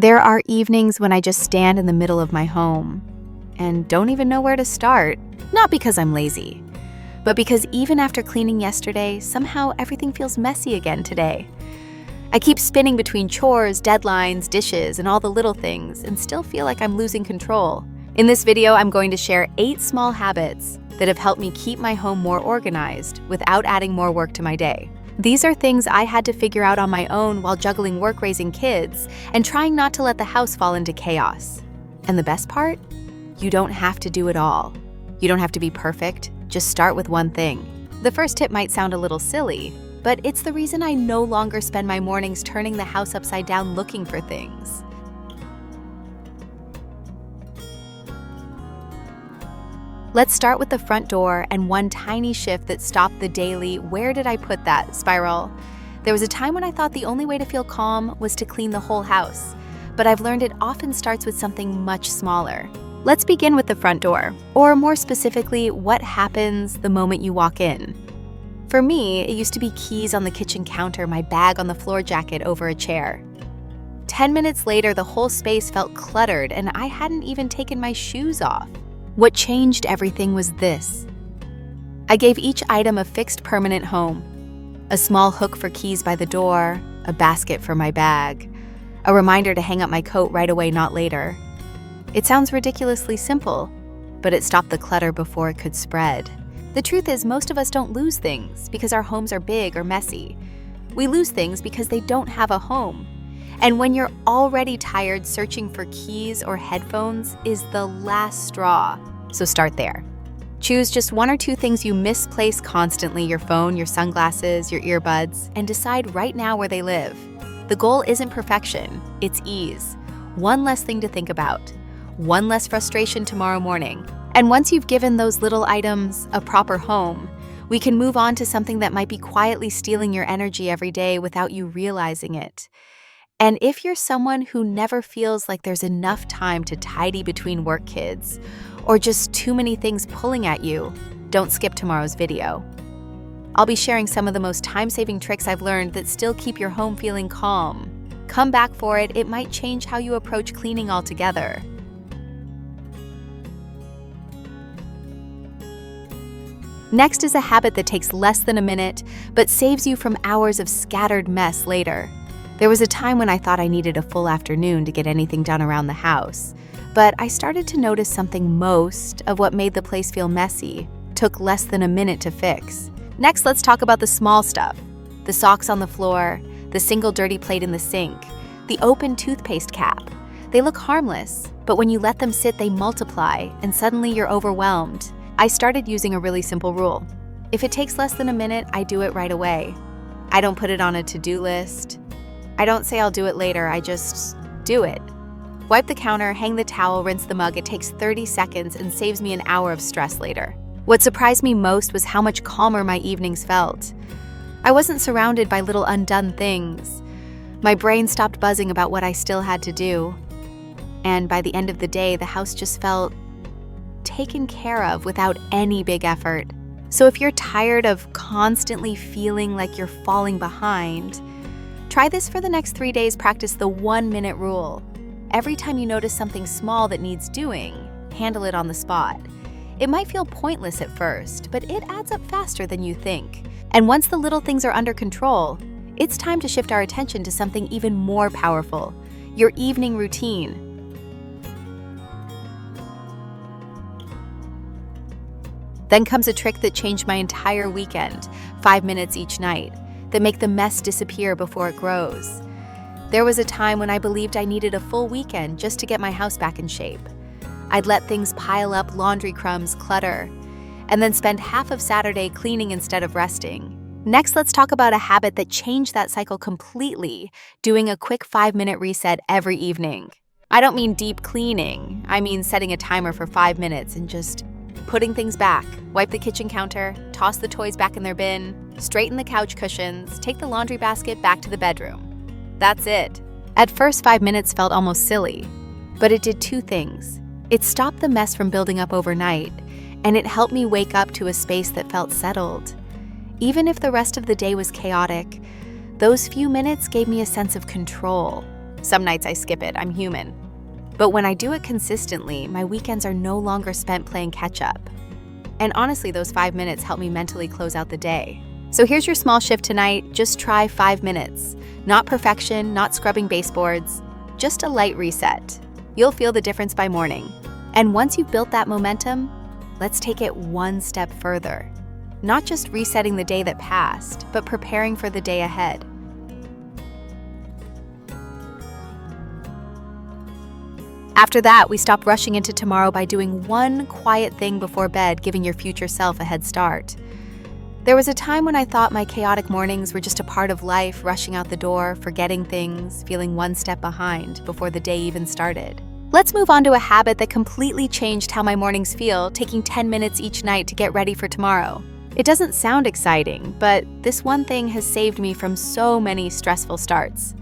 There are evenings when I just stand in the middle of my home and don't even know where to start, not because I'm lazy, but because even after cleaning yesterday, somehow everything feels messy again today. I keep spinning between chores, deadlines, dishes, and all the little things, and still feel like I'm losing control. In this video, I'm going to share 8 small habits that have helped me keep my home more organized without adding more work to my day. These are things I had to figure out on my own while juggling work, raising kids, and trying not to let the house fall into chaos. And the best part? You don't have to do it all. You don't have to be perfect. Just start with one thing. The first tip might sound a little silly, but it's the reason I no longer spend my mornings turning the house upside down looking for things. Let's start with the front door and one tiny shift that stopped the daily "where did I put that" spiral. There was a time when I thought the only way to feel calm was to clean the whole house, but I've learned it often starts with something much smaller. Let's begin with the front door, or more specifically, what happens the moment you walk in. For me, it used to be keys on the kitchen counter, my bag on the floor jacket over a chair. 10 minutes later, the whole space felt cluttered and I hadn't even taken my shoes off. What changed everything was this. I gave each item a fixed permanent home. A small hook for keys by the door, a basket for my bag, a reminder to hang up my coat right away, not later. It sounds ridiculously simple, but it stopped the clutter before it could spread. The truth is, most of us don't lose things because our homes are big or messy. We lose things because they don't have a home. And when you're already tired, searching for keys or headphones is the last straw. So start there. Choose just 1 or 2 things you misplace constantly, your phone, your sunglasses, your earbuds, and decide right now where they live. The goal isn't perfection, it's ease. One less thing to think about. One less frustration tomorrow morning. And once you've given those little items a proper home, we can move on to something that might be quietly stealing your energy every day without you realizing it. And if you're someone who never feels like there's enough time to tidy between work, kids, or just too many things pulling at you, don't skip tomorrow's video. I'll be sharing some of the most time-saving tricks I've learned that still keep your home feeling calm. Come back for it. It might change how you approach cleaning altogether. Next is a habit that takes less than a minute, but saves you from hours of scattered mess later. There was a time when I thought I needed a full afternoon to get anything done around the house, but I started to notice something. Most of what made the place feel messy took less than a minute to fix. Next, let's talk about the small stuff. The socks on the floor, the single dirty plate in the sink, the open toothpaste cap. They look harmless, but when you let them sit, they multiply, and suddenly you're overwhelmed. I started using a really simple rule. If it takes less than a minute, I do it right away. I don't put it on a to-do list. I don't say I'll do it later, I just do it. Wipe the counter, hang the towel, rinse the mug. It takes 30 seconds and saves me an hour of stress later. What surprised me most was how much calmer my evenings felt. I wasn't surrounded by little undone things. My brain stopped buzzing about what I still had to do. And by the end of the day, the house just felt taken care of without any big effort. So if you're tired of constantly feeling like you're falling behind, try this for the next 3 days. Practice the 1-minute rule. Every time you notice something small that needs doing, handle it on the spot. It might feel pointless at first, but it adds up faster than you think. And once the little things are under control, it's time to shift our attention to something even more powerful, your evening routine. Then comes a trick that changed my entire weekend, 5 minutes each night, that make the mess disappear before it grows. There was a time when I believed I needed a full weekend just to get my house back in shape. I'd let things pile up, laundry crumbs, clutter, and then spend half of Saturday cleaning instead of resting. Next, let's talk about a habit that changed that cycle completely, doing a quick 5-minute reset every evening. I don't mean deep cleaning. I mean setting a timer for 5 minutes and just putting things back. Wipe the kitchen counter, toss the toys back in their bin, straighten the couch cushions, take the laundry basket back to the bedroom. That's it. At first, 5 minutes felt almost silly, but it did 2 things. It stopped the mess from building up overnight, and it helped me wake up to a space that felt settled. Even if the rest of the day was chaotic, those few minutes gave me a sense of control. Some nights I skip it, I'm human. But when I do it consistently, my weekends are no longer spent playing catch up. And honestly, those 5 minutes help me mentally close out the day. So here's your small shift tonight. Just try 5 minutes. Not perfection, not scrubbing baseboards, just a light reset. You'll feel the difference by morning. And once you've built that momentum, let's take it one step further. Not just resetting the day that passed, but preparing for the day ahead. After that, we stop rushing into tomorrow by doing one quiet thing before bed, giving your future self a head start. There was a time when I thought my chaotic mornings were just a part of life, rushing out the door, forgetting things, feeling one step behind before the day even started. Let's move on to a habit that completely changed how my mornings feel, taking 10 minutes each night to get ready for tomorrow. It doesn't sound exciting, but this one thing has saved me from so many stressful starts.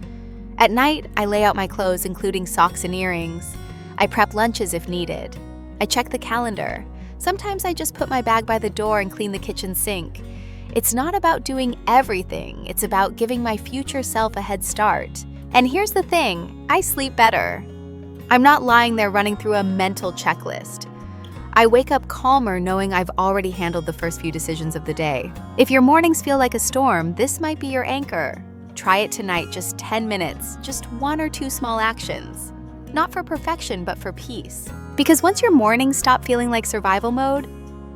At night, I lay out my clothes, including socks and earrings. I prep lunches if needed. I check the calendar. Sometimes I just put my bag by the door and clean the kitchen sink. It's not about doing everything, it's about giving my future self a head start. And here's the thing, I sleep better. I'm not lying there running through a mental checklist. I wake up calmer knowing I've already handled the first few decisions of the day. If your mornings feel like a storm, this might be your anchor. Try it tonight, just 10 minutes, just 1 or 2 small actions. Not for perfection, but for peace. Because once your mornings stop feeling like survival mode,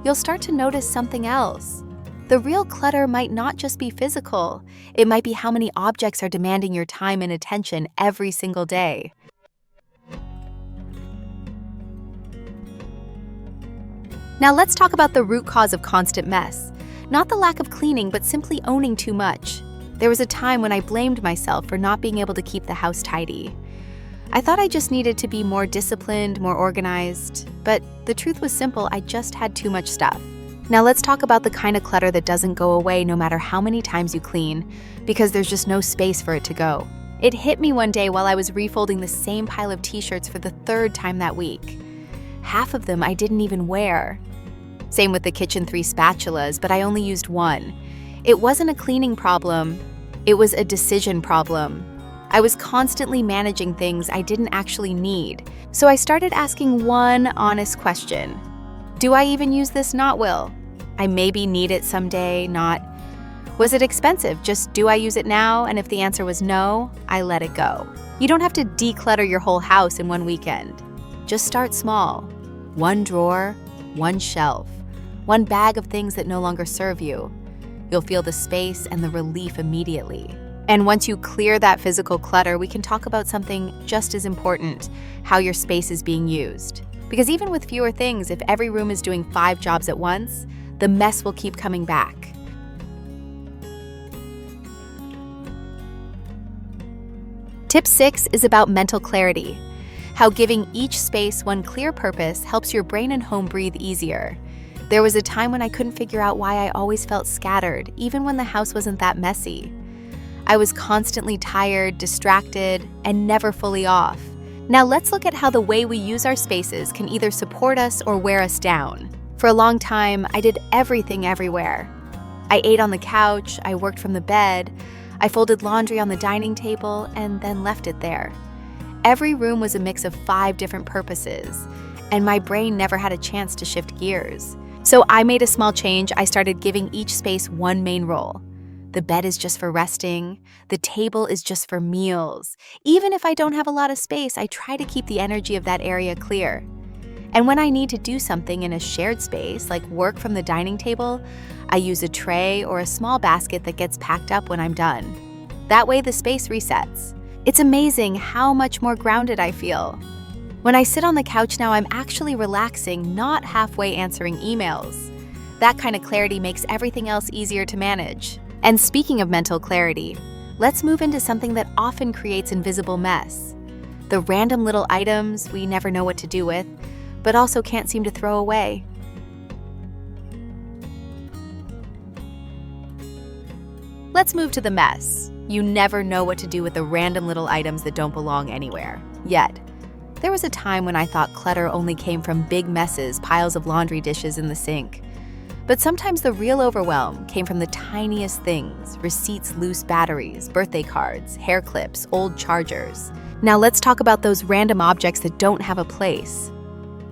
you'll start to notice something else. The real clutter might not just be physical. It might be how many objects are demanding your time and attention every single day. Now let's talk about the root cause of constant mess. Not the lack of cleaning, but simply owning too much. There was a time when I blamed myself for not being able to keep the house tidy. I thought I just needed to be more disciplined, more organized, but the truth was simple, I just had too much stuff. Now let's talk about the kind of clutter that doesn't go away no matter how many times you clean, because there's just no space for it to go. It hit me one day while I was refolding the same pile of t-shirts for the 3rd time that week. Half of them I didn't even wear. Same with the kitchen 3 spatulas, but I only used 1. It wasn't a cleaning problem, it was a decision problem. I was constantly managing things I didn't actually need, so I started asking one honest question. Do I even use this? Not will. I maybe need it someday, not. Was it expensive? Just do I use it now? And if the answer was no, I let it go. You don't have to declutter your whole house in one weekend. Just start small. 1 drawer, 1 shelf, 1 bag of things that no longer serve you. You'll feel the space and the relief immediately. And once you clear that physical clutter, we can talk about something just as important, how your space is being used. Because even with fewer things, if every room is doing 5 jobs at once, the mess will keep coming back. Tip 6 is about mental clarity, how giving each space one clear purpose helps your brain and home breathe easier. There was a time when I couldn't figure out why I always felt scattered, even when the house wasn't that messy. I was constantly tired, distracted, and never fully off. Now let's look at how the way we use our spaces can either support us or wear us down. For a long time, I did everything everywhere. I ate on the couch, I worked from the bed, I folded laundry on the dining table, and then left it there. Every room was a mix of 5 different purposes, and my brain never had a chance to shift gears. So I made a small change. I started giving each space one main role. The bed is just for resting. The table is just for meals. Even if I don't have a lot of space, I try to keep the energy of that area clear. And when I need to do something in a shared space, like work from the dining table, I use a tray or a small basket that gets packed up when I'm done. That way the space resets. It's amazing how much more grounded I feel. When I sit on the couch now, I'm actually relaxing, not halfway answering emails. That kind of clarity makes everything else easier to manage. And speaking of mental clarity, let's move into something that often creates invisible mess. The random little items we never know what to do with, but also can't seem to throw away. Let's move to the mess. You never know what to do with the random little items that don't belong anywhere. Yet, there was a time when I thought clutter only came from big messes, piles of laundry dishes in the sink. But sometimes the real overwhelm came from the tiniest things: receipts, loose batteries, birthday cards, hair clips, old chargers. Now let's talk about those random objects that don't have a place,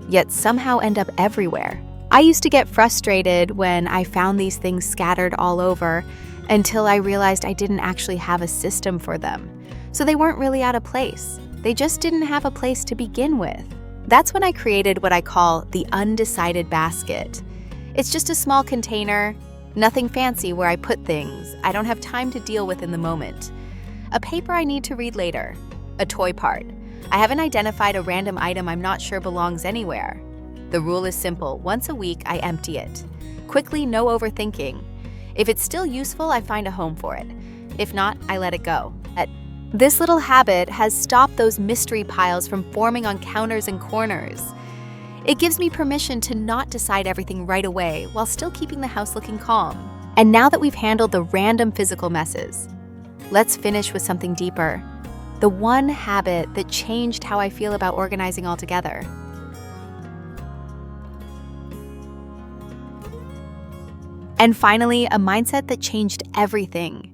yet somehow end up everywhere. I used to get frustrated when I found these things scattered all over until I realized I didn't actually have a system for them. So they weren't really out of place. They just didn't have a place to begin with. That's when I created what I call the undecided basket. It's just a small container, nothing fancy, where I put things I don't have time to deal with in the moment. A paper I need to read later. A toy part. I haven't identified a random item I'm not sure belongs anywhere. The rule is simple. Once a week, I empty it. Quickly, no overthinking. If it's still useful, I find a home for it. If not, I let it go. This little habit has stopped those mystery piles from forming on counters and corners. It gives me permission to not decide everything right away while still keeping the house looking calm. And now that we've handled the random physical messes, let's finish with something deeper. The one habit that changed how I feel about organizing altogether. And finally, a mindset that changed everything.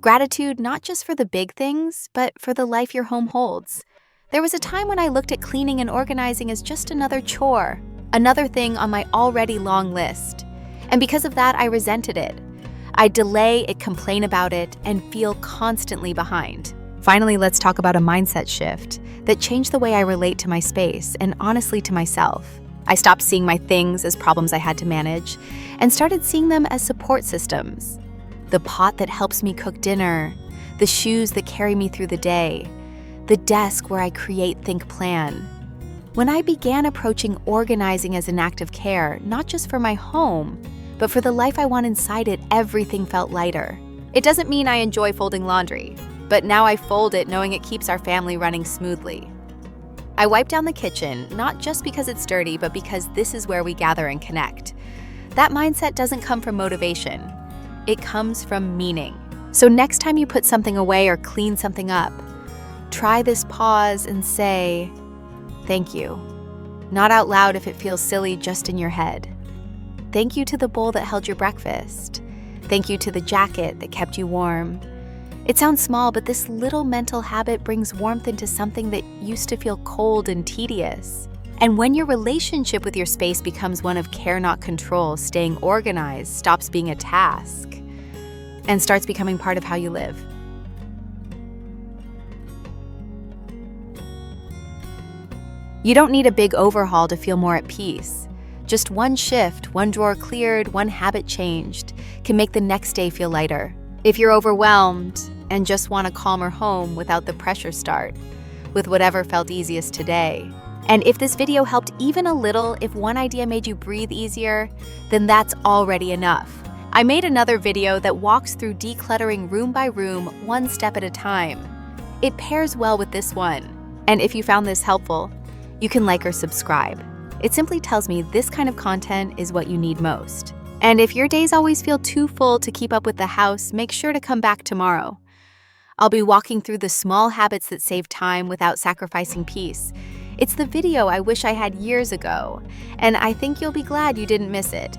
Gratitude not just for the big things, but for the life your home holds. There was a time when I looked at cleaning and organizing as just another chore, another thing on my already long list. And because of that, I resented it. I'd delay it, complain about it, and feel constantly behind. Finally, let's talk about a mindset shift that changed the way I relate to my space and honestly to myself. I stopped seeing my things as problems I had to manage and started seeing them as support systems. The pot that helps me cook dinner, the shoes that carry me through the day, the desk where I create, think, plan. When I began approaching organizing as an act of care, not just for my home, but for the life I want inside it, everything felt lighter. It doesn't mean I enjoy folding laundry, but now I fold it knowing it keeps our family running smoothly. I wipe down the kitchen, not just because it's dirty, but because this is where we gather and connect. That mindset doesn't come from motivation. It comes from meaning. So next time you put something away or clean something up, try this pause and say, thank you. Not out loud if it feels silly, just in your head. Thank you to the bowl that held your breakfast. Thank you to the jacket that kept you warm. It sounds small, but this little mental habit brings warmth into something that used to feel cold and tedious. And when your relationship with your space becomes one of care, not control, staying organized stops being a task and starts becoming part of how you live. You don't need a big overhaul to feel more at peace. Just one shift, one drawer cleared, one habit changed can make the next day feel lighter. If you're overwhelmed and just want a calmer home without the pressure, start with whatever felt easiest today. And if this video helped even a little, if one idea made you breathe easier, then that's already enough. I made another video that walks through decluttering room by room, one step at a time. It pairs well with this one. And if you found this helpful, you can like or subscribe. It simply tells me this kind of content is what you need most. And if your days always feel too full to keep up with the house, make sure to come back tomorrow. I'll be walking through the small habits that save time without sacrificing peace. It's the video I wish I had years ago, and I think you'll be glad you didn't miss it.